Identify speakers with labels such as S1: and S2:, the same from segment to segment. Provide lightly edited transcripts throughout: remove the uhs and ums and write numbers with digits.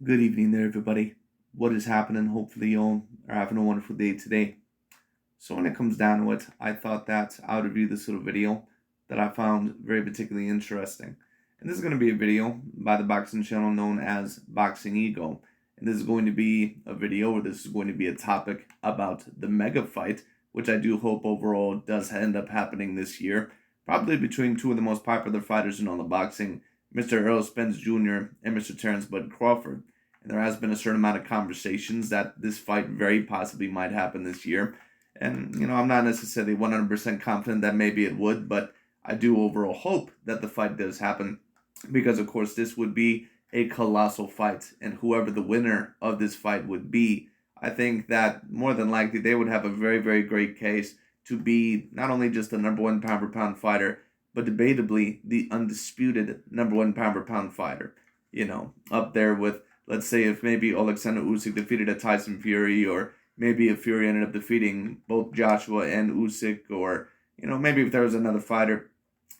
S1: Good evening there, everybody. What is happening? Hopefully, you all are having a wonderful day today. So, when it comes down to it, I thought that I would review this little video that I found very particularly interesting. And this is going to be a video by the boxing channel known as Boxing Ego. And this is going to be a video, or this is going to be a topic about the mega fight, which I do hope overall does end up happening this year. Probably between two of the most popular fighters in all of boxing, Mr. Errol Spence Jr. and Mr. Terence Crawford. And there has been a certain amount of conversations that this fight very possibly might happen this year. And, I'm not necessarily 100% confident that maybe it would, but I do overall hope that the fight does happen because, of course, this would be a colossal fight. And whoever the winner of this fight would be, I think that more than likely they would have a very, very great case to be not only just the number one pound for pound fighter, but debatably the undisputed number one pound for pound fighter. Up there with, let's say, if maybe Alexander Usyk defeated a Tyson Fury, or maybe if Fury ended up defeating both Joshua and Usyk, or maybe if there was another fighter,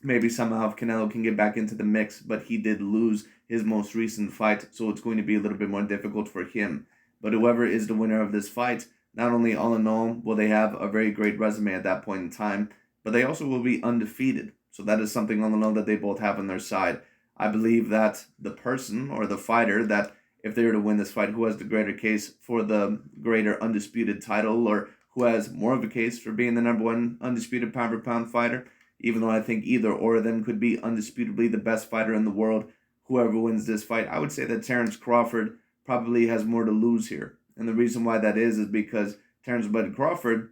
S1: maybe somehow if Canelo can get back into the mix, but he did lose his most recent fight, so it's going to be a little bit more difficult for him. But whoever is the winner of this fight, not only all in all will they have a very great resume at that point in time, but they also will be undefeated. So that is something all in all that they both have on their side. I believe that the person or the fighter that, if they were to win this fight, who has the greater case for the greater undisputed title, or who has more of a case for being the number one undisputed pound for pound fighter, even though I think either or of them could be undisputably the best fighter in the world, whoever wins this fight, I would say that Terence Crawford probably has more to lose here. And the reason why that is because Terence Crawford,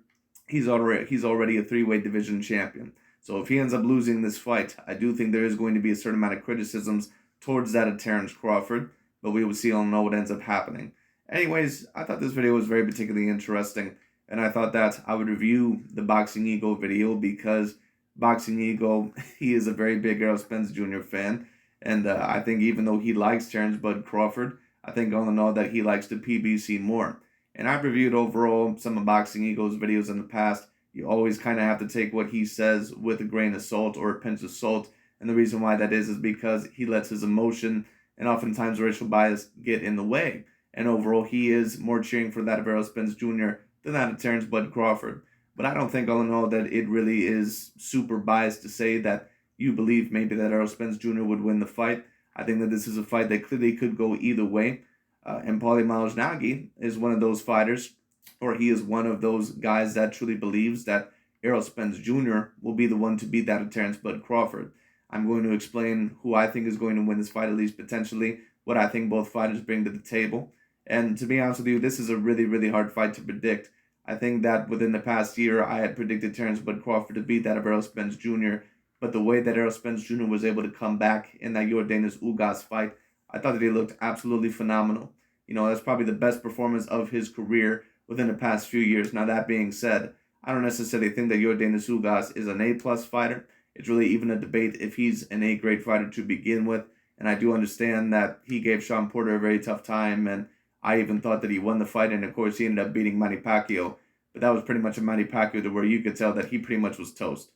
S1: he's already a three-weight division champion. So if he ends up losing this fight, I do think there is going to be a certain amount of criticisms towards that of Terence Crawford, but we will see and know what ends up happening. Anyways, I thought this video was very particularly interesting, and I thought that I would review the Boxing Ego video because Boxing Ego, he is a very big Errol Spence Jr. fan, and I think even though he likes Terence Crawford, I think all in all that he likes the PBC more. And I've reviewed overall some of Boxing Ego's videos in the past. You always kind of have to take what he says with a grain of salt or a pinch of salt. And the reason why that is because he lets his emotion and oftentimes racial bias get in the way. And overall, he is more cheering for that of Errol Spence Jr. than that of Terence Crawford. But I don't think all in all that it really is super biased to say that you believe maybe that Errol Spence Jr. would win the fight. I think that this is a fight that clearly could go either way. And Paulie Malignaggi is one of those fighters, or he is one of those guys that truly believes that Errol Spence Jr. will be the one to beat that of Terence Crawford. I'm going to explain who I think is going to win this fight, at least potentially, what I think both fighters bring to the table. And to be honest with you, this is a really, really hard fight to predict. I think that within the past year, I had predicted Terence Crawford to beat that of Errol Spence Jr., but the way that Errol Spence Jr. was able to come back in that Yordenis Ugas fight, I thought that he looked absolutely phenomenal. That's probably the best performance of his career within the past few years. Now, that being said, I don't necessarily think that Yordenis Ugas is an A-plus fighter. It's really even a debate if he's an A-grade fighter to begin with. And I do understand that he gave Sean Porter a very tough time, and I even thought that he won the fight, and of course he ended up beating Manny Pacquiao. But that was pretty much a Manny Pacquiao to where you could tell that he pretty much was toast.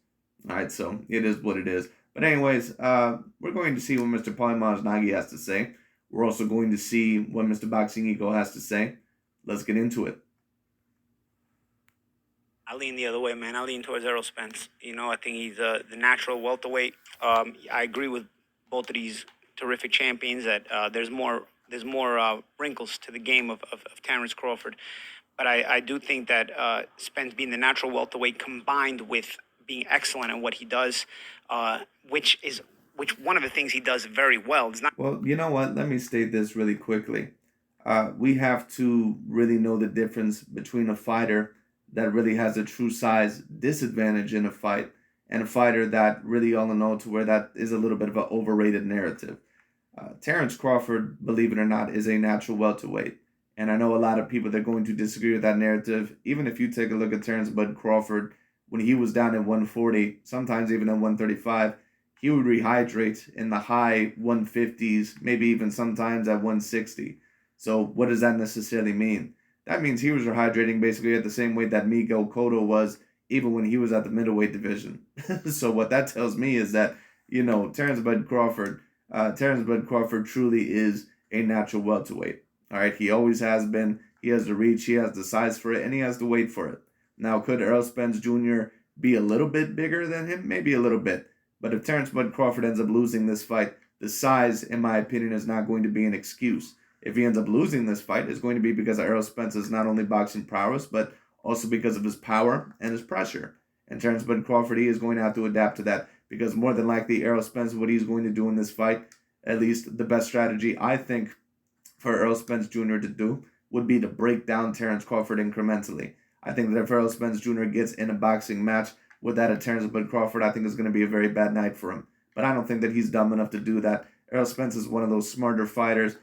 S1: All right, so it is what it is. But anyways, we're going to see what Mr. Paulie Malignaggi has to say. We're also going to see what Mr. Boxing Ego has to say. Let's get into it.
S2: I lean the other way, man. I lean towards Errol Spence. I think he's the natural welterweight. I agree with both of these terrific champions that there's more wrinkles to the game of Terence Crawford. But I do think that Spence being the natural welterweight combined with being excellent at what he does, which one of the things he does very well. It's not.
S1: Well, you know what? Let me state this really quickly. We have to really know the difference between a fighter that really has a true size disadvantage in a fight and a fighter that really all in all to where that is a little bit of an overrated narrative. Terence Crawford, believe it or not, is a natural welterweight. And I know a lot of people that are going to disagree with that narrative. Even if you take a look at Terence Crawford, when he was down at 140, sometimes even at 135, he would rehydrate in the high 150s, maybe even sometimes at 160. So what does that necessarily mean? That means he was rehydrating basically at the same weight that Miguel Cotto was, even when he was at the middleweight division. So what that tells me is that, Terence Crawford truly is a natural welterweight. All right, he always has been. He has the reach, he has the size for it, and he has the weight for it. Now, could Errol Spence Jr. be a little bit bigger than him? Maybe a little bit. But if Terence Bud Crawford ends up losing this fight, the size, in my opinion, is not going to be an excuse. If he ends up losing this fight, it's going to be because of Errol Spence's not only boxing prowess, but also because of his power and his pressure. And Terence Bud Crawford, he is going to have to adapt to that because more than likely, Errol Spence, what he's going to do in this fight, at least the best strategy, I think, for Errol Spence Jr. to do would be to break down Terence Crawford incrementally. I think that if Errol Spence Jr. gets in a boxing match with that of Terence Bud Crawford, I think it's going to be a very bad night for him. But I don't think that he's dumb enough to do that. Errol Spence is one of those smarter fighters.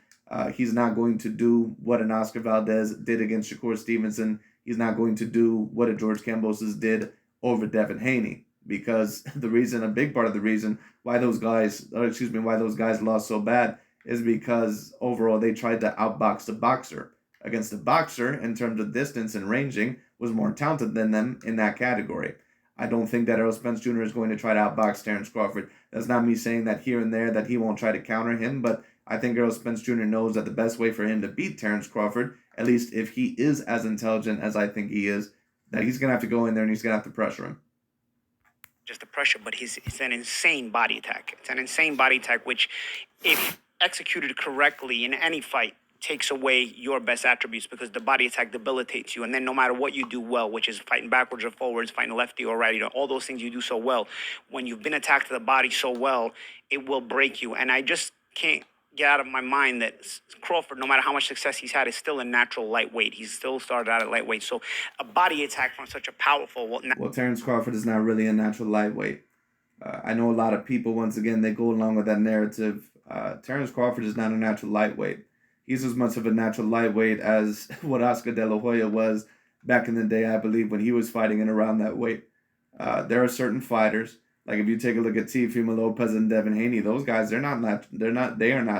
S1: He's not going to do what an Oscar Valdez did against Shakur Stevenson. He's not going to do what a George Kambosos did over Devin Haney. Because a big part of the reason why those guys lost so bad is because overall they tried to outbox the boxer. Against the boxer, in terms of distance and ranging, was more talented than them in that category. I don't think that Errol Spence Jr. is going to try to outbox Terence Crawford. That's not me saying that here and there that he won't try to counter him, but I think Errol Spence Jr. knows that the best way for him to beat Terence Crawford, at least if he is as intelligent as I think he is, that he's going to have to go in there and he's going to have to pressure him.
S2: Just the pressure, but it's an insane body attack. It's an insane body attack, which, if executed correctly in any fight, takes away your best attributes because the body attack debilitates you. And then no matter what you do well, which is fighting backwards or forwards, fighting lefty or right, all those things you do so well, when you've been attacked to the body so well, it will break you. And I just can't get out of my mind that Crawford, no matter how much success he's had, is still a natural lightweight. He's still started out at lightweight. So a body attack from such a powerful...
S1: Well, Terence Crawford is not really a natural lightweight. I know a lot of people, once again, they go along with that narrative. Terence Crawford is not a natural lightweight. He's as much of a natural lightweight as what Oscar De La Hoya was back in the day, I believe, when he was fighting in around that weight. There are certain fighters, like if you take a look at Teofimo Lopez and Devin Haney, those guys, they are not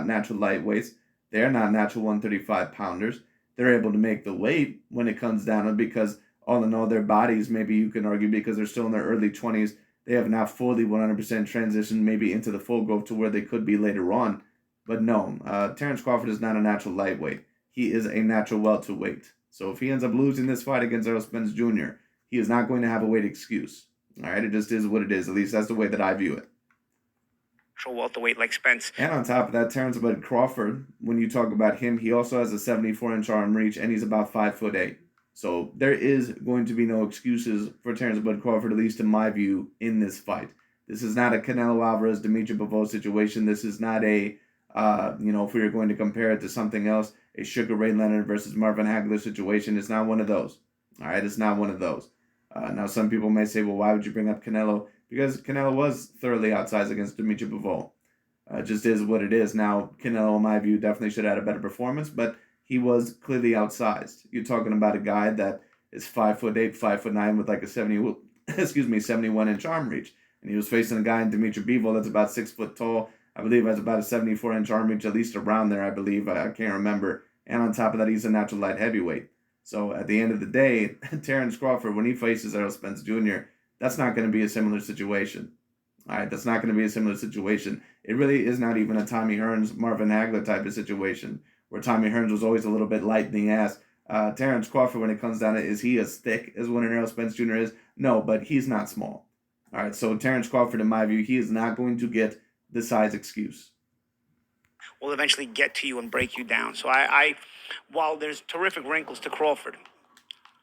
S1: natural lightweights. They are not natural 135 pounders. They're able to make the weight when it comes down to it because all in all, their bodies, maybe you can argue because they're still in their early 20s, they have not fully 100% transitioned maybe into the full growth to where they could be later on. But no, Terence Crawford is not a natural lightweight. He is a natural welterweight. So if he ends up losing this fight against Errol Spence Jr., he is not going to have a weight excuse. All right, it just is what it is. At least that's the way that I view it.
S2: Natural welterweight like Spence.
S1: And on top of that, Terence Bud Crawford, when you talk about him, he also has a 74-inch arm reach, and he's about 5'8". So there is going to be no excuses for Terence Bud Crawford, at least in my view, in this fight. This is not a Canelo Alvarez, Dimitri Bivol situation. This is not a if we were going to compare it to something else, a Sugar Ray Leonard versus Marvin Hagler situation, it's not one of those. All right, it's not one of those. Now, some people may say, well, why would you bring up Canelo? Because Canelo was thoroughly outsized against Dimitri Bivol. It just is what it is. Now, Canelo, in my view, definitely should have had a better performance, but he was clearly outsized. You're talking about a guy that is 5'8", 5'9", with like a 71-inch arm reach. And he was facing a guy in Dimitri Bivol that's about 6 foot tall. I believe has about a 74-inch arm reach, at least around there, I believe. I can't remember. And on top of that, he's a natural light heavyweight. So at the end of the day, Terence Crawford, when he faces Errol Spence Jr., that's not going to be a similar situation. All right, that's not going to be a similar situation. It really is not even a Tommy Hearns, Marvin Hagler type of situation, where Tommy Hearns was always a little bit light in the ass. Terence Crawford, when it comes down to it, is he as thick as what an Errol Spence Jr. is? No, but he's not small. All right, so Terence Crawford, in my view, he is not going to get the size excuse.
S2: Will eventually get to you and break you down. So I while there's terrific wrinkles to Crawford,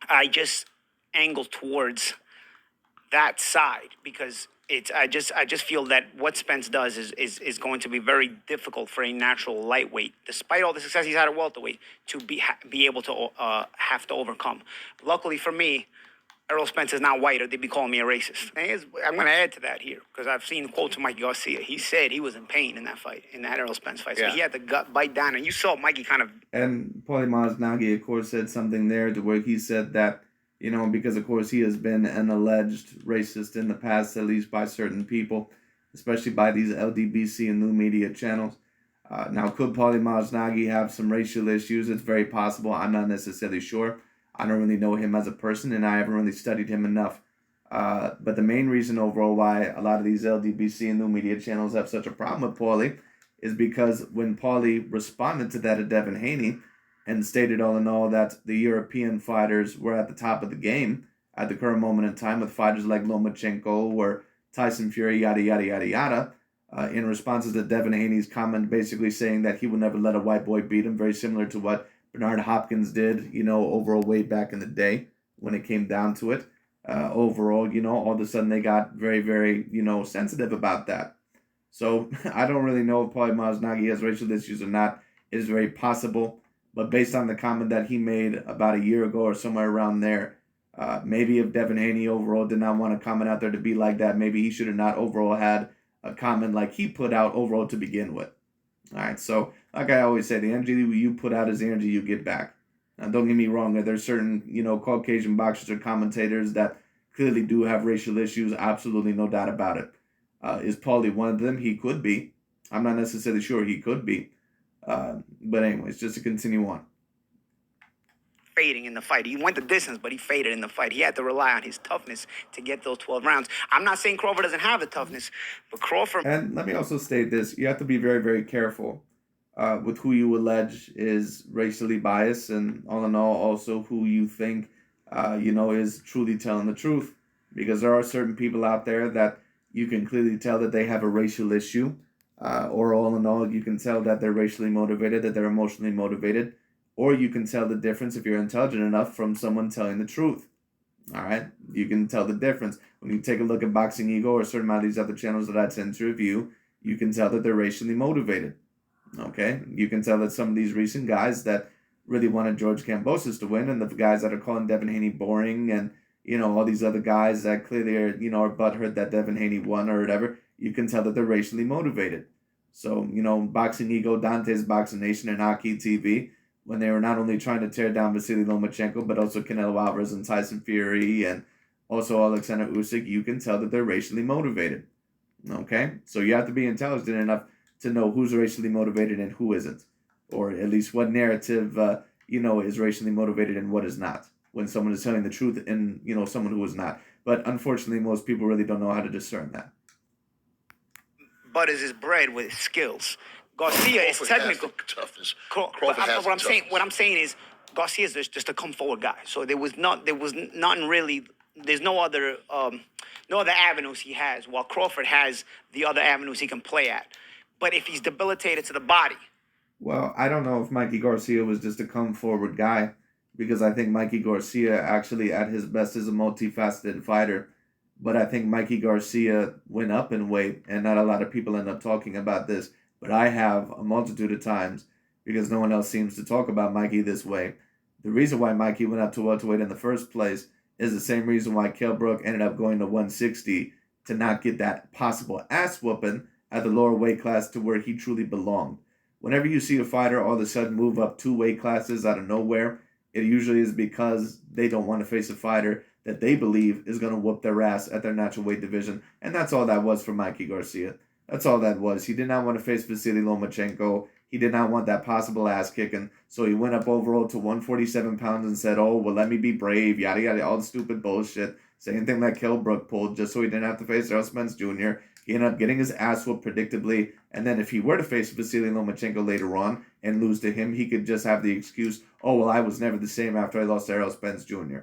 S2: I just angle towards that side because I just feel that what Spence does is going to be very difficult for a natural lightweight, despite all the success he's had at welterweight, to be able to have to overcome. Luckily for me, Errol Spence is not white, or they'd be calling me a racist. I'm going to add to that here, because I've seen quotes of Mikey Garcia. He said he was in pain in that fight, in that Errol Spence fight. So he had to bite down, and you saw Mikey kind of...
S1: And Paulie Malignaggi, of course, said something there to where he said that, because, of course, he has been an alleged racist in the past, at least by certain people, especially by these LDBC and new media channels. Now, could Paulie Malignaggi have some racial issues? It's very possible. I'm not necessarily sure. I don't really know him as a person, and I haven't really studied him enough. But the main reason overall why a lot of these LDBC and new media channels have such a problem with Paulie is because when Paulie responded to that at Devin Haney and stated all in all that the European fighters were at the top of the game at the current moment in time with fighters like Lomachenko or Tyson Fury, yada, yada, yada, yada, in responses to Devin Haney's comment basically saying that he would never let a white boy beat him, very similar to what Bernard Hopkins did, overall way back in the day when it came down to it. Overall, all of a sudden they got very, very, sensitive about that. So I don't really know if Paulie Malignaggi has racial issues or not. It is very possible. But based on the comment that he made about a year ago or somewhere around there, maybe if Devin Haney overall did not want to comment out there to be like that, maybe he should have not overall had a comment like he put out overall to begin with. All right, so like I always say, the energy you put out is the energy you get back. Now, don't get me wrong, there's certain, Caucasian boxers or commentators that clearly do have racial issues, absolutely no doubt about it. Is Paulie one of them? He could be. I'm not necessarily sure he could be. But anyways, just to continue on.
S2: Fading in the fight. He went the distance, but he faded in the fight. He had to rely on his toughness to get those 12 rounds. I'm not saying Crawford doesn't have the toughness, but Crawford...
S1: And let me also state this. You have to be very, very careful with who you allege is racially biased and all in all also who you think, is truly telling the truth. Because there are certain people out there that you can clearly tell that they have a racial issue. Or all in all, you can tell that they're racially motivated, that they're emotionally motivated. Or you can tell the difference if you're intelligent enough from someone telling the truth. All right? You can tell the difference. When you take a look at Boxing Ego or certain amount of these other channels that I tend to review, you can tell that they're racially motivated. Okay? You can tell that some of these recent guys that really wanted George Kambosos to win and the guys that are calling Devin Haney boring and, all these other guys that clearly are, are butthurt that Devin Haney won or whatever, you can tell that they're racially motivated. So, Boxing Ego, Dante's Boxing Nation, and Aki TV, when they were not only trying to tear down Vasily Lomachenko, but also Canelo Alvarez and Tyson Fury and also Alexander Usyk, you can tell that they're racially motivated. Okay? So you have to be intelligent enough to know who's racially motivated and who isn't. Or at least what narrative, is racially motivated and what is not. When someone is telling the truth and, someone who is not. But unfortunately, most people really don't know how to discern that.
S2: Butters his bread with skills. Garcia is technical.
S3: Toughness.
S2: What I'm saying is Garcia is just a come forward guy. So there was nothing really. There's no other avenues he has. While Crawford has the other avenues he can play at. But if he's debilitated to the body.
S1: Well, I don't know if Mikey Garcia was just a come forward guy, because I think Mikey Garcia actually at his best is a multifaceted fighter. But I think Mikey Garcia went up in weight, and not a lot of people end up talking about this. But I have a multitude of times, because no one else seems to talk about Mikey this way. The reason why Mikey went up to welterweight in the first place is the same reason why Kell Brook ended up going to 160 to not get that possible ass whooping at the lower weight class to where he truly belonged. Whenever you see a fighter all of a sudden move up 2 weight classes out of nowhere, it usually is because they don't want to face a fighter that they believe is going to whoop their ass at their natural weight division. And that's all that was for Mikey Garcia. That's all that was. He did not want to face Vasily Lomachenko. He did not want that possible ass kicking. So he went up overall to 147 pounds and said, oh, well, let me be brave, yada, yada, all the stupid bullshit. Same thing that Kell Brook pulled just so he didn't have to face Errol Spence Jr. He ended up getting his ass whooped predictably. And then if he were to face Vasily Lomachenko later on and lose to him, he could just have the excuse, oh, well, I was never the same after I lost to Errol Spence Jr.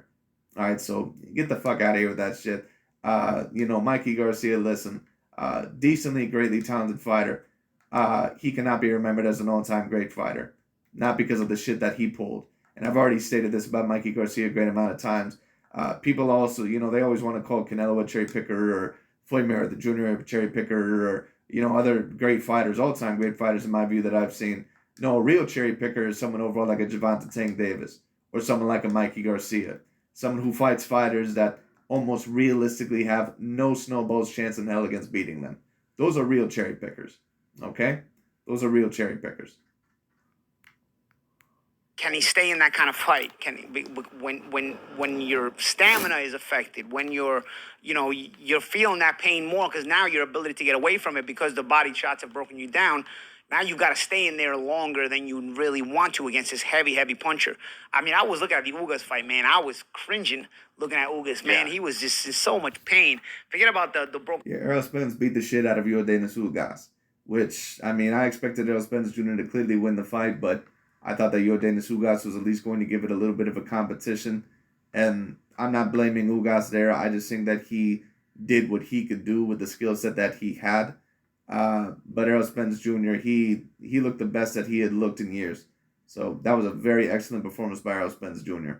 S1: All right, so get the fuck out of here with that shit. Mikey Garcia, listen, decently, greatly talented fighter. He cannot be remembered as an all-time great fighter. Not because of the shit that he pulled. And I've already stated this about Mikey Garcia a great amount of times. People also, they always want to call Canelo a cherry picker or Floyd Mayweather the Jr. a cherry picker or, other great fighters, all-time great fighters in my view that I've seen. No, a real cherry picker is someone overall like a Gervonta Tank Davis or someone like a Mikey Garcia. Someone who fights fighters that almost realistically have no snowball's chance in hell against beating them. Those are real cherry pickers. Okay? Those are real cherry pickers.
S2: Can he stay in that kind of fight? Can he, when your stamina is affected, when you're feeling that pain more because now your ability to get away from it because the body shots have broken you down. Now you got to stay in there longer than you really want to against this heavy, heavy puncher. I mean, I was looking at the Ugas fight, man. I was cringing looking at Ugas, man. Yeah. He was just in so much pain. Forget about the broke.
S1: Yeah, Errol Spence beat the shit out of Yordenis Ugas. which, I mean, I expected Errol Spence Jr. to clearly win the fight, but I thought that Yordenis Ugas was at least going to give it a little bit of a competition. And I'm not blaming Ugas there. I just think that he did what he could do with the skill set that he had. But Errol Spence Jr., he looked the best that he had looked in years. So that was a very excellent performance by Errol Spence Jr.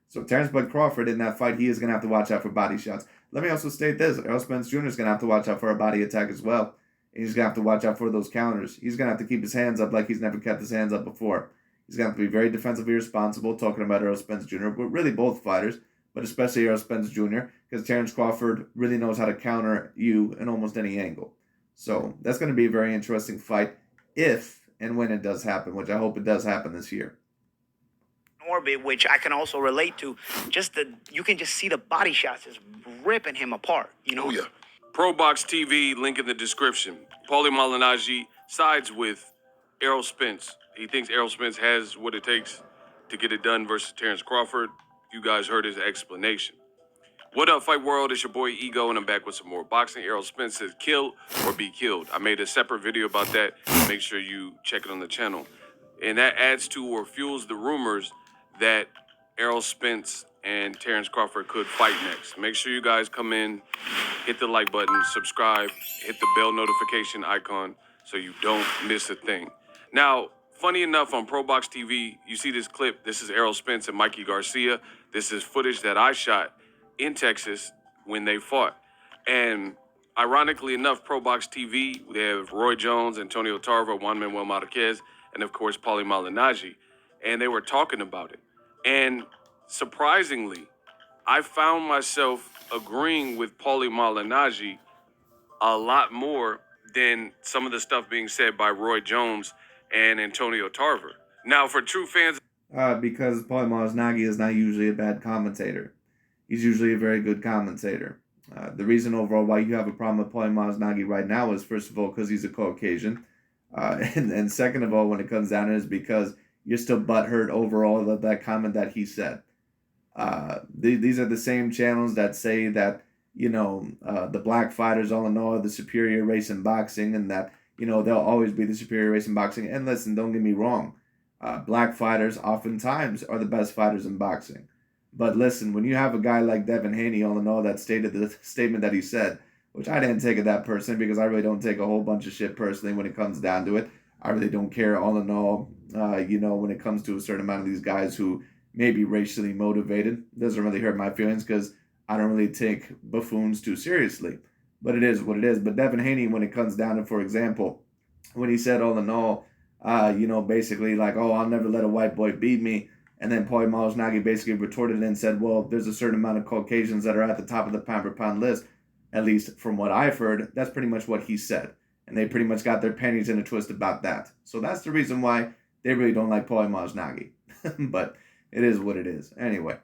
S1: So Terence Bud Crawford in that fight, he is going to have to watch out for body shots. Let me also state this. Errol Spence Jr. is going to have to watch out for a body attack as well. And he's going to have to watch out for those counters. He's going to have to keep his hands up like he's never kept his hands up before. He's going to have to be very defensively responsible, talking about Errol Spence Jr., but really both fighters, but especially Errol Spence Jr., because Terence Crawford really knows how to counter you in almost any angle. So that's going to be a very interesting fight if and when it does happen, which I hope it does happen this year.
S2: Orbit, which I can also relate to, you can just see the body shots just ripping him apart, you know?
S3: Oh, yeah. ProBox TV, link in the description. Paulie Malignaggi sides with Errol Spence. He thinks Errol Spence has what it takes to get it done versus Terence Crawford. You guys heard his explanation. What up, Fight World? It's your boy Ego, and I'm back with some more boxing. Errol Spence says kill or be killed. I made a separate video about that. Make sure you check it on the channel. And that adds to or fuels the rumors that Errol Spence and Terence Crawford could fight next. Make sure you guys come in, hit the like button, subscribe, hit the bell notification icon so you don't miss a thing. Now, funny enough, on ProBox TV, you see this clip. This is Errol Spence and Mikey Garcia. This is footage that I shot in Texas when they fought. And ironically enough, ProBox TV, they have Roy Jones, Antonio Tarver, Juan Manuel Marquez, and of course, Paulie Malignaggi. And they were talking about it. And surprisingly, I found myself agreeing with Paulie Malignaggi a lot more than some of the stuff being said by Roy Jones and Antonio Tarver. Now, for true fans...
S1: Because Paulie Malignaggi is not usually a bad commentator. He's usually a very good commentator. The reason overall why you have a problem with Paulie Malignaggi right now is, first of all, because he's a Caucasian. And second of all, when it comes down to it, is because you're still butthurt overall of that comment that he said. These are the same channels that say that, you know, the black fighters all in all are the superior race in boxing, and that, you know, they'll always be the superior race in boxing. And listen, don't get me wrong. Black fighters oftentimes are the best fighters in boxing. But listen, when you have a guy like Devin Haney all in all that stated the statement that he said, which I didn't take it that personally because I really don't take a whole bunch of shit personally when it comes down to it. I really don't care all in all, you know, when it comes to a certain amount of these guys who may be racially motivated. It doesn't really hurt my feelings because I don't really take buffoons too seriously. But it is what it is. But Devin Haney, when it comes down to, for example, when he said all in all, you know, basically like, oh, I'll never let a white boy beat me. And then Paulie Malignaggi basically retorted and said, well, there's a certain amount of Caucasians that are at the top of the pound-for-pound list. At least from what I've heard, that's pretty much what he said. And they pretty much got their pennies in a twist about that. So that's the reason why they really don't like Paulie Malignaggi. But it is what it is. Anyway.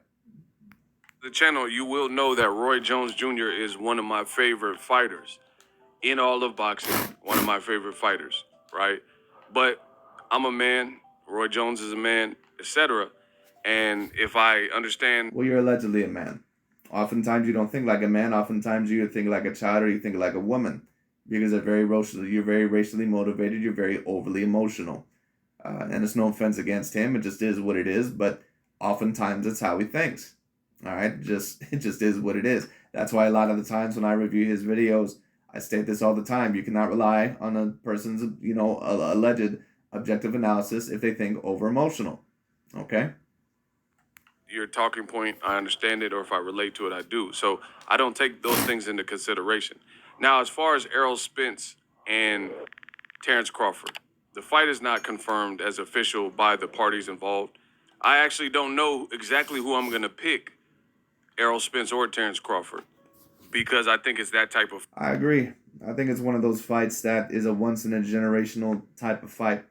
S3: The channel, you will know that Roy Jones Jr. is one of my favorite fighters in all of boxing. One of my favorite fighters, right? But I'm a man. Roy Jones is a man, etc. And if I understand...
S1: Well, you're allegedly a man. Oftentimes you don't think like a man. Oftentimes you think like a child or you think like a woman. Because you're very racially motivated. You're very overly emotional. And it's no offense against him. It just is what it is. But oftentimes it's how he thinks. All right? It just is what it is. That's why a lot of the times when I review his videos, I state this all the time. You cannot rely on a person's, you know, alleged objective analysis if they think over emotional. Okay?
S3: Your talking point, I understand it, or if I relate to it, I do. So I don't take those things into consideration. Now, as far as Errol Spence and Terence Crawford, the fight is not confirmed as official by the parties involved. I actually don't know exactly who I'm going to pick, Errol Spence or Terence Crawford, because I think it's that type of...
S1: I agree. I think it's one of those fights that is a once-in-a-generational type of fight.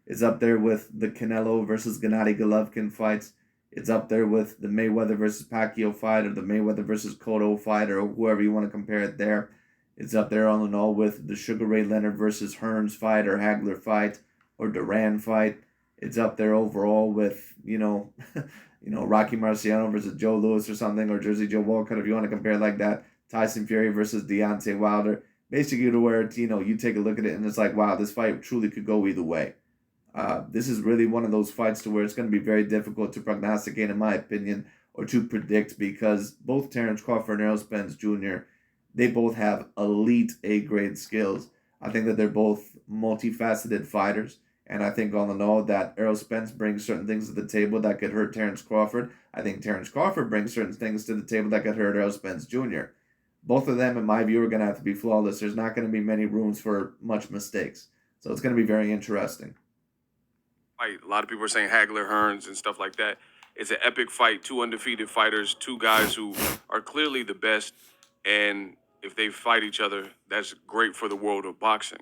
S1: It's up there with the Canelo versus Gennady Golovkin fights. It's up there with the Mayweather versus Pacquiao fight or the Mayweather versus Cotto fight or whoever you want to compare it there. It's up there all in all with the Sugar Ray Leonard versus Hearns fight or Hagler fight or Duran fight. It's up there overall with, you know, Rocky Marciano versus Joe Louis or something, or Jersey Joe Walcott if you want to compare it like that. Tyson Fury versus Deontay Wilder. basically to where it's, you take a look at it and it's like, wow, this fight truly could go either way. This is really one of those fights to where it's going to be very difficult to prognosticate, in my opinion, or to predict, because both Terence Crawford and Errol Spence Jr., they both have elite A-grade skills. I think that they're both multifaceted fighters, and I think all in all that Errol Spence brings certain things to the table that could hurt Terence Crawford. I think Terence Crawford brings certain things to the table that could hurt Errol Spence Jr. Both of them, in my view, are going to have to be flawless. There's not going to be many rooms for much mistakes. So it's going to be very interesting.
S3: Fight. A lot of people are saying Hagler, Hearns, and stuff like that. It's an epic fight. Two undefeated fighters, two guys who are clearly the best. And if they fight each other, that's great for the world of boxing.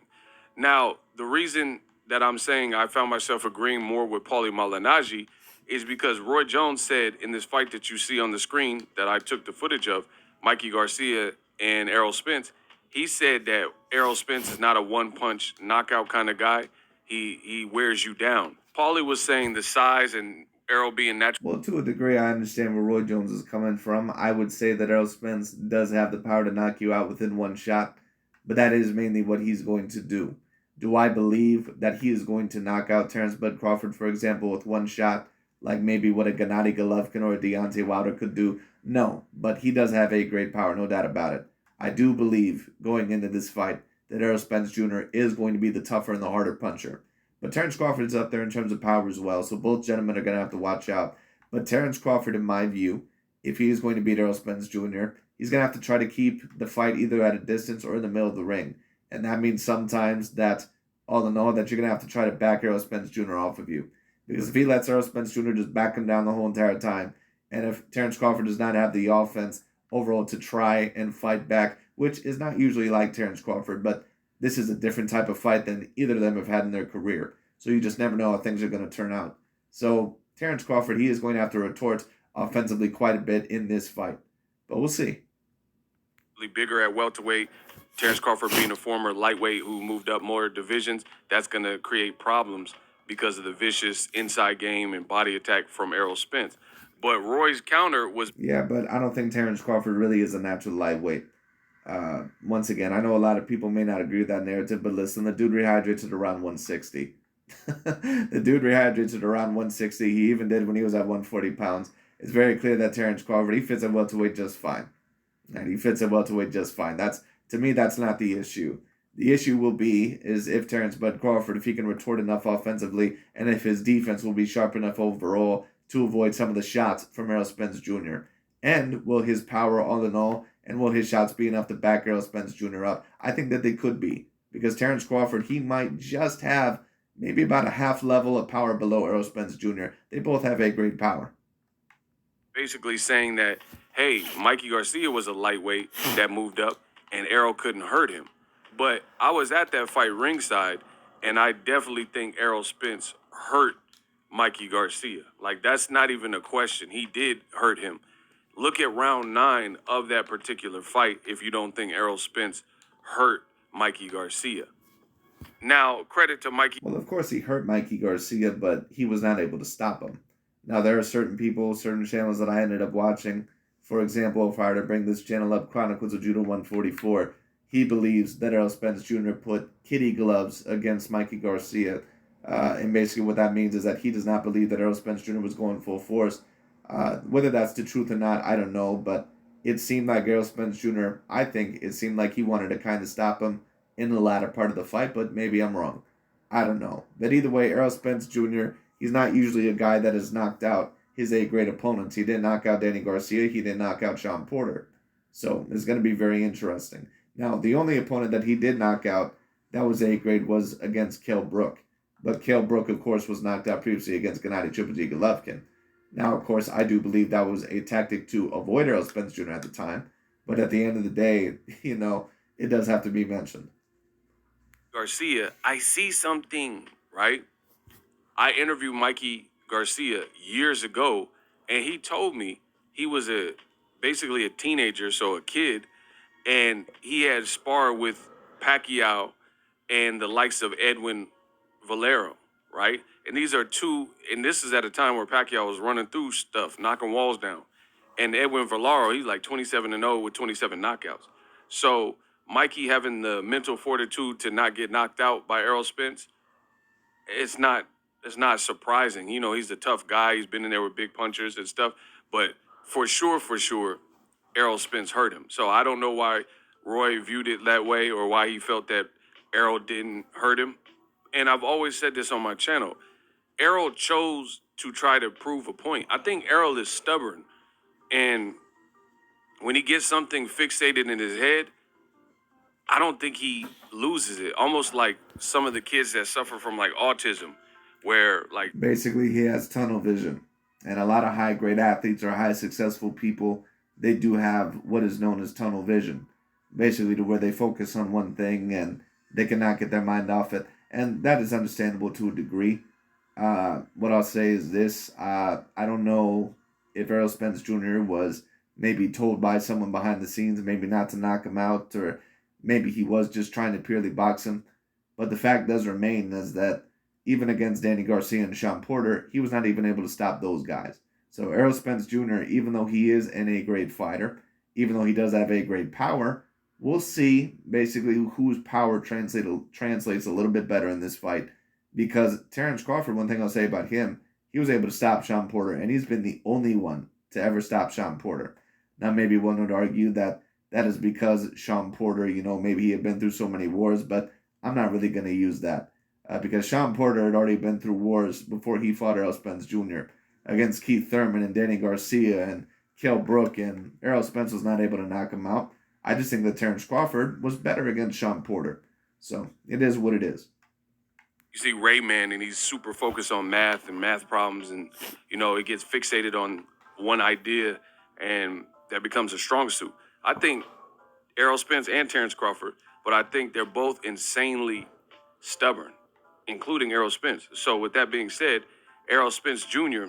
S3: Now, the reason that I'm saying I found myself agreeing more with Paulie Malignaggi is because Roy Jones said in this fight that you see on the screen that I took the footage of, Mikey Garcia and Errol Spence, he said that Errol Spence is not a one-punch knockout kind of guy. He wears you down. Paulie was saying the size and Errol being natural.
S1: Well, to a degree, I understand where Roy Jones is coming from. I would say that Errol Spence does have the power to knock you out within one shot, but that is mainly what he's going to do. Do I believe that he is going to knock out Terence Bud Crawford, for example, with one shot, like maybe what a Gennady Golovkin or a Deontay Wilder could do? No, but he does have a great power, no doubt about it. I do believe, going into this fight, that Errol Spence Jr. is going to be the tougher and the harder puncher. But Terence Crawford's up there in terms of power as well, so both gentlemen are going to have to watch out. But Terence Crawford, in my view, if he is going to beat Errol Spence Jr., he's going to have to try to keep the fight either at a distance or in the middle of the ring. And that means sometimes that, all in all, that you're going to have to try to back Errol Spence Jr. off of you. Because if he lets Errol Spence Jr. just back him down the whole entire time, and if Terence Crawford does not have the offense overall to try and fight back, which is not usually like Terence Crawford, but this is a different type of fight than either of them have had in their career. So you just never know how things are going to turn out. So Terence Crawford, he is going to have to retort offensively quite a bit in this fight. But we'll see.
S3: Bigger at welterweight. Terence Crawford being a former lightweight who moved up more divisions, that's going to create problems because of the vicious inside game and body attack from Errol Spence. But Roy's counter was...
S1: Yeah, but I don't think Terence Crawford really is a natural lightweight. Once again, I know a lot of people may not agree with that narrative, but listen, the dude rehydrates at around 160. The dude rehydrates at around 160. He even did when he was at 140 pounds. It's very clear that Terence Crawford, he fits at welterweight just fine. And he fits at welterweight just fine. To me, that's not the issue. The issue will be is if Terence Bud Crawford, if he can retort enough offensively, and if his defense will be sharp enough overall to avoid some of the shots from Errol Spence Jr. And will his power, all in all, and will his shots be enough to back Errol Spence Jr. up? I think that they could be. Because Terence Crawford, he might just have maybe about a half level of power below Errol Spence Jr. They both have a great power.
S3: Basically saying that, hey, Mikey Garcia was a lightweight that moved up, and Errol couldn't hurt him. But I was at that fight ringside, and I definitely think Errol Spence hurt Mikey Garcia. Like, that's not even a question. He did hurt him. Look at round 9 of that particular fight if you don't think Errol Spence hurt Mikey Garcia. Now, credit to Mikey.
S1: Well, of course he hurt Mikey Garcia, but he was not able to stop him. Now, there are certain people, certain channels that I ended up watching. For example, if I were to bring this channel up, Chronicles of Judo 144, he believes that Errol Spence Jr. put kitty gloves against Mikey Garcia. And basically what that means is that he does not believe that Errol Spence Jr. was going full force. Whether that's the truth or not, I don't know. But it seemed like Errol Spence Jr., I think it seemed like he wanted to kind of stop him in the latter part of the fight. But maybe I'm wrong. I don't know. But either way, Errol Spence Jr., he's not usually a guy that has knocked out his A-grade opponents. He didn't knock out Danny Garcia. He didn't knock out Sean Porter. So it's going to be very interesting. Now, the only opponent that he did knock out that was A-grade was against Kell Brook. But Kell Brook, of course, was knocked out previously against Gennady Triple G Golovkin. Now, of course, I do believe that was a tactic to avoid Errol Spence Jr. at the time. But at the end of the day, it does have to be mentioned.
S3: Garcia, I see something, right? I interviewed Mikey Garcia years ago, and he told me he was basically a teenager, so a kid, and he had sparred with Pacquiao and the likes of Edwin Valero, right? And these are two, and this is at a time where Pacquiao was running through stuff, knocking walls down. And Edwin Valero, he's like 27-0 with 27 knockouts. So Mikey having the mental fortitude to not get knocked out by Errol Spence, it's not surprising. You know, he's a tough guy. He's been in there with big punchers and stuff. But for sure, Errol Spence hurt him. So I don't know why Roy viewed it that way or why he felt that Errol didn't hurt him. And I've always said this on my channel. Errol chose to try to prove a point. I think Errol is stubborn. And when he gets something fixated in his head, I don't think he loses it. Almost like some of the kids that suffer from like autism, where like
S1: Basically, he has tunnel vision. And a lot of high grade athletes or high successful people, they do have what is known as tunnel vision. Basically, to where they focus on one thing and they cannot get their mind off it. And that is understandable to a degree. What I'll say is this. I don't know if Errol Spence Jr. was maybe told by someone behind the scenes maybe not to knock him out, or maybe he was just trying to purely box him. But the fact does remain is that even against Danny Garcia and Sean Porter, he was not even able to stop those guys. So Errol Spence Jr., even though he is an A-grade fighter, even though he does have A-grade power, we'll see basically whose power translates a little bit better in this fight. Because Terence Crawford, one thing I'll say about him, he was able to stop Sean Porter, and he's been the only one to ever stop Sean Porter. Now, maybe one would argue that is because Sean Porter, maybe he had been through so many wars, but I'm not really going to use that. Because Sean Porter had already been through wars before he fought Errol Spence Jr. against Keith Thurman and Danny Garcia and Kell Brook, and Errol Spence was not able to knock him out. I just think that Terence Crawford was better against Sean Porter. So it is what it is.
S3: you see Rayman and he's super focused on math and math problems, and it gets fixated on one idea, and that becomes a strong suit. I think Errol Spence and Terence Crawford, but I think they're both insanely stubborn, including Errol Spence. So with that being said, Errol Spence Jr.,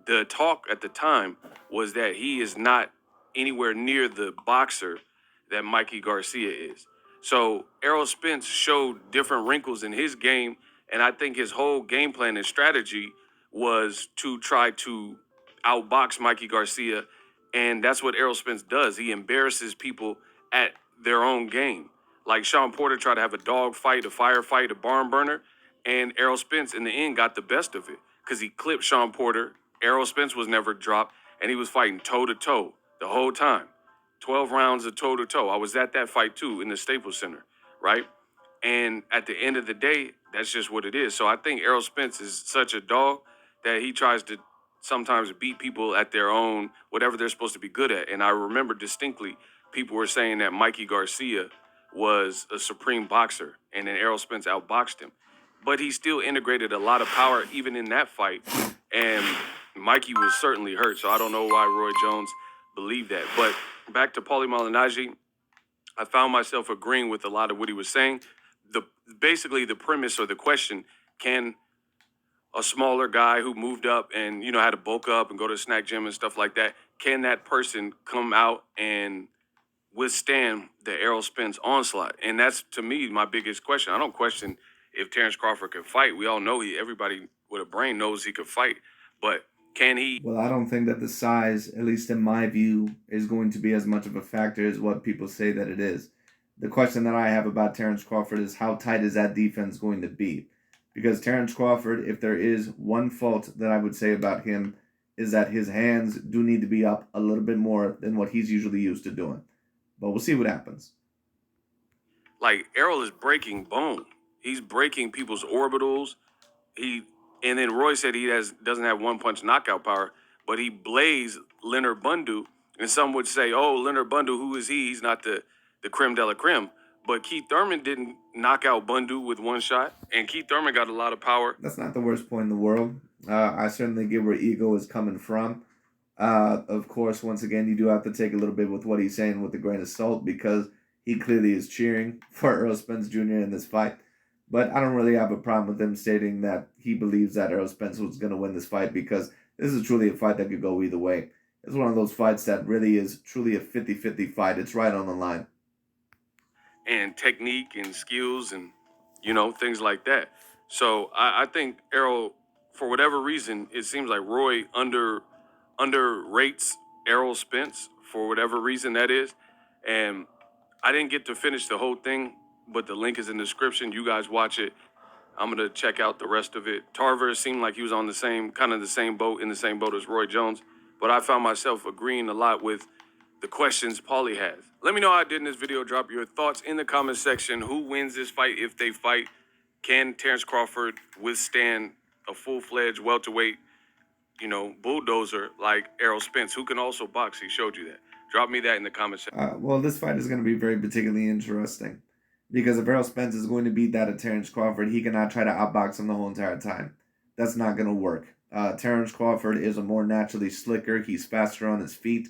S3: the talk at the time was that he is not anywhere near the boxer that Mikey Garcia is. So Errol Spence showed different wrinkles in his game, and I think his whole game plan and strategy was to try to outbox Mikey Garcia, and that's what Errol Spence does. He embarrasses people at their own game. Like Sean Porter tried to have a dog fight, a firefight, a barn burner, and Errol Spence in the end got the best of it because he clipped Sean Porter. Errol Spence was never dropped, and he was fighting toe-to-toe the whole time. 12 rounds of toe-to-toe. I was at that fight, too, in the Staples Center, right? And at the end of the day, that's just what it is. So I think Errol Spence is such a dog that he tries to sometimes beat people at their own, whatever they're supposed to be good at. And I remember distinctly people were saying that Mikey Garcia was a supreme boxer, and then Errol Spence outboxed him. But he still integrated a lot of power even in that fight. And Mikey was certainly hurt, so I don't know why Roy Jones believed that. But back to Paulie Malignaggi, I found myself agreeing with a lot of what he was saying. Basically, the premise or the question, can a smaller guy who moved up and, had to bulk up and go to a snack gym and stuff like that, can that person come out and withstand the Errol Spence onslaught? And that's, to me, my biggest question. I don't question if Terence Crawford can fight. We all know everybody with a brain knows he could fight. But can he?
S1: Well, I don't think that the size, at least in my view, is going to be as much of a factor as what people say that it is. The question that I have about Terence Crawford is how tight is that defense going to be? Because Terence Crawford, if there is one fault that I would say about him, is that his hands do need to be up a little bit more than what he's usually used to doing. But we'll see what happens.
S3: Like, Errol is breaking bone. He's breaking people's orbitals. And then Roy said he doesn't have one-punch knockout power, but he blazed Leonard Bundu. And some would say, oh, Leonard Bundu, who is he? He's not the creme de la creme. But Keith Thurman didn't knock out Bundu with one shot, and Keith Thurman got a lot of power.
S1: That's not the worst point in the world. I certainly get where ego is coming from. Of course, once again, you do have to take a little bit with what he's saying with a grain of salt, because he clearly is cheering for Errol Spence Jr. in this fight. But I don't really have a problem with him stating that he believes that Errol Spence was going to win this fight, because this is truly a fight that could go either way. It's one of those fights that really is truly a 50-50 fight. It's right on the line.
S3: And technique and skills and, things like that. So I think Errol, for whatever reason, it seems like Roy underrates Errol Spence for whatever reason that is. And I didn't get to finish the whole thing, but the link is in the description. You guys watch it. I'm gonna check out the rest of it. Tarver seemed like he was on the same boat, in the same boat as Roy Jones, but I found myself agreeing a lot with the questions Paulie has. Let me know how I did in this video. Drop your thoughts in the comment section. Who wins this fight if they fight? Can Terence Crawford withstand a full-fledged welterweight, bulldozer like Errol Spence, who can also box? He showed you that. Drop me that in the comment section.
S1: Well, this fight is going to be very particularly interesting because if Errol Spence is going to beat that of Terence Crawford, he cannot try to outbox him the whole entire time. That's not going to work. Terence Crawford is a more naturally slicker. He's faster on his feet.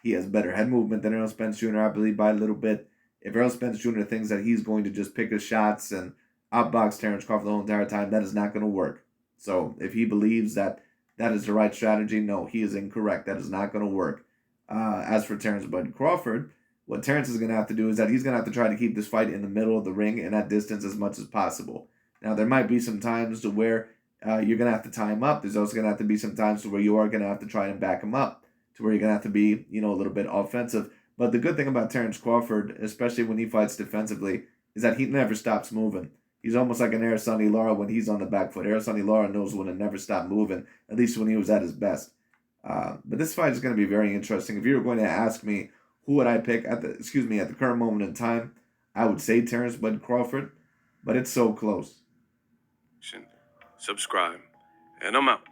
S1: He has better head movement than Errol Spence Jr., I believe, by a little bit. If Errol Spence Jr. thinks that he's going to just pick his shots and outbox Terence Crawford the whole entire time, that is not going to work. So if he believes that that is the right strategy, no, he is incorrect. That is not going to work. As for Terence Bud Crawford, what Terence is going to have to do is that he's going to have to try to keep this fight in the middle of the ring and at distance as much as possible. Now, there might be some times to where you're going to have to tie him up. There's also going to have to be some times to where you are going to have to try and back him up, to where you're going to have to be, a little bit offensive. But the good thing about Terence Crawford, especially when he fights defensively, is that he never stops moving. He's almost like an Errol Lara when he's on the back foot. Errol Lara knows when to never stop moving, at least when he was at his best. But this fight is going to be very interesting. If you were going to ask me who would I pick at the current moment in time, I would say Terence Bud Crawford, but it's so close.
S3: Subscribe, and I'm out.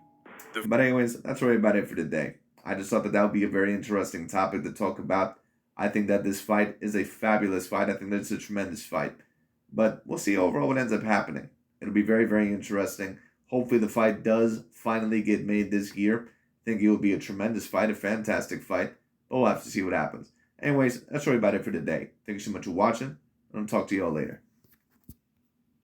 S1: But anyways, that's really about it for today. I just thought that would be a very interesting topic to talk about. I think that this fight is a fabulous fight. I think that it's a tremendous fight. But we'll see overall what ends up happening. It'll be very, very interesting. Hopefully the fight does finally get made this year. I think it will be a tremendous fight, a fantastic fight. But we'll have to see what happens. Anyways, that's really about it for today. Thank you so much for watching, and I'll talk to you all later.